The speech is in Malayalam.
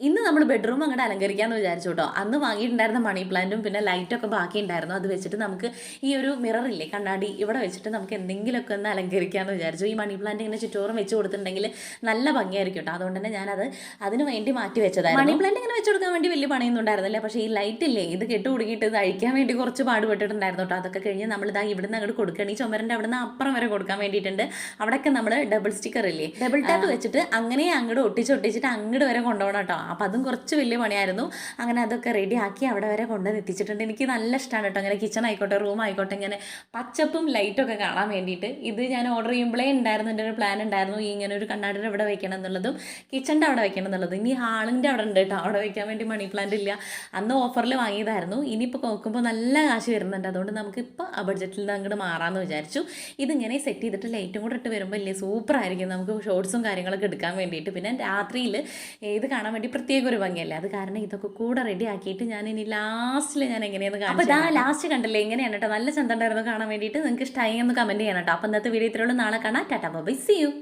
ഇന്ന് നമ്മൾ ബെഡ്റൂം അങ്ങോട്ട് അലങ്കരിക്കാമെന്ന് വിചാരിച്ചു കേട്ടോ. അന്ന് വാങ്ങിയിട്ടുണ്ടായിരുന്ന മണി പ്ലാന്റും പിന്നെ ലൈറ്റൊക്കെ ബാക്കി ഉണ്ടായിരുന്നു. അത് വെച്ചിട്ട് നമുക്ക് ഈ ഒരു മിററില്ലേ, കണ്ണാടി, ഇവിടെ വെച്ചിട്ട് നമുക്ക് എന്തെങ്കിലുമൊക്കെ ഒന്ന് അലങ്കരിക്കാമെന്ന് വിചാരിച്ചു. ഈ മണി പ്ലാന്റ് ഇങ്ങനെ ചുറ്റോറും വെച്ച് കൊടുത്തിട്ടുണ്ടെങ്കിൽ നല്ല ഭംഗിയായിരിക്കും കേട്ടോ. അതുകൊണ്ട് തന്നെ ഞാനത് അതിന് വേണ്ടി മാറ്റി വെച്ചതായിരുന്നു. മണി പ്ലാന്റ് ഇങ്ങനെ വെച്ച് കൊടുക്കാൻ വേണ്ടി വലിയ പണിയൊന്നും ഉണ്ടായിരുന്നില്ല. പക്ഷേ ഈ ലൈറ്റ് ഇല്ലേ, ഇത് കെട്ട് കുടുങ്ങിയിട്ട് ഇത് അഴിക്കാൻ വേണ്ടി കുറച്ച് പാടുപെട്ടിട്ടുണ്ടായിരുന്നു കേട്ടോ. അതൊക്കെ കഴിഞ്ഞ് നമ്മളിതാ ഇവിടുന്ന് അങ്ങോട്ട് കൊടുക്കണം. ഈ ചുമരിൻ്റെ അവിടെ നിന്ന് അപ്പുറം വരെ കൊടുക്കാൻ വേണ്ടിയിട്ടുണ്ട്. അവിടെയൊക്കെ നമ്മൾ ഡബിൾ സ്റ്റിക്കർ ഇല്ലേ, ഡബിൾ ടാപ്പ് വെച്ചിട്ട് അങ്ങനെ അങ്ങോട്ട് ഒട്ടിച്ചിട്ട് അങ്ങോട്ട് വരെ കൊണ്ടുപോകണം കേട്ടോ. അപ്പം അതും കുറച്ച് വലിയ പണിയായിരുന്നു. അങ്ങനെ അതൊക്കെ റെഡിയാക്കി അവിടെ വരെ കൊണ്ടുവന്ന് എത്തിച്ചിട്ടുണ്ട്. എനിക്ക് നല്ല ഇഷ്ടമാണ് കേട്ടോ അങ്ങനെ കിച്ചൺ ആയിക്കോട്ടെ റൂം ആയിക്കോട്ടെ ഇങ്ങനെ പച്ചപ്പും ലൈറ്റൊക്കെ കാണാൻ വേണ്ടിയിട്ട്. ഇത് ഞാൻ ഓർഡർ ചെയ്യുമ്പോഴേ ഉണ്ടായിരുന്നു, എൻ്റെ ഒരു പ്ലാൻ ഉണ്ടായിരുന്നു ഈ ഇങ്ങനെ ഒരു കണ്ണാടിയുടെ ഇവിടെ വെക്കണം എന്നുള്ളതും കിച്ചൻ്റെ അവിടെ വെക്കണം എന്നുള്ളതും. ഇനി ഹാളിൻ്റെ അവിടെ ഉണ്ട് കേട്ടോ, അവിടെ വെക്കാൻ വേണ്ടി മണി പ്ലാന്റ് ഇല്ല. അന്ന് ഓഫറിൽ വാങ്ങിയതായിരുന്നു. ഇനിയിപ്പോൾ നോക്കുമ്പോൾ നല്ല കാശ് വരുന്നുണ്ട്. അതുകൊണ്ട് നമുക്കിപ്പോൾ ആ ബഡ്ജറ്റിൽ നിന്ന് അങ്ങോട്ട് മാറാമെന്ന് വിചാരിച്ചു. ഇതിങ്ങനെ സെറ്റ് ചെയ്തിട്ട് ലൈറ്റും കൂടെ ഇട്ട് വരുമ്പോൾ ഇല്ലേ സൂപ്പറായിരിക്കും നമുക്ക് ഷോർട്സും കാര്യങ്ങളൊക്കെ എടുക്കാൻ വേണ്ടിയിട്ട്. പിന്നെ രാത്രിയിൽ ഇത് കാണാൻ വേണ്ടി പ്രത്യേക ഒരു ഭംഗിയല്ലേ. അത് കാരണം ഇതൊക്കെ കൂടെ റെഡി ആക്കിയിട്ട് ഞാൻ ഇനി ലാസ്റ്റിൽ ഞാൻ എങ്ങനെയാന്ന് കാണാം. അപ്പോൾ ഇതാ ലാസ്റ്റ് കണ്ടല്ലേ എങ്ങനെയാണ് കേട്ടോ, നല്ല ചന്തണ്ടായിരുന്നു കാണാൻ വേണ്ടിയിട്ട്. നിങ്ങൾക്ക് ഇഷ്ടമായി എന്ന് കമൻറ്റ് ചെയ്യണം കേട്ടോ. അപ്പോൾ ഇന്നത്തെ വീഡിയോ ഇത്രയുള്ളൂ. നാളെ കാണാം. Tata bye, see U.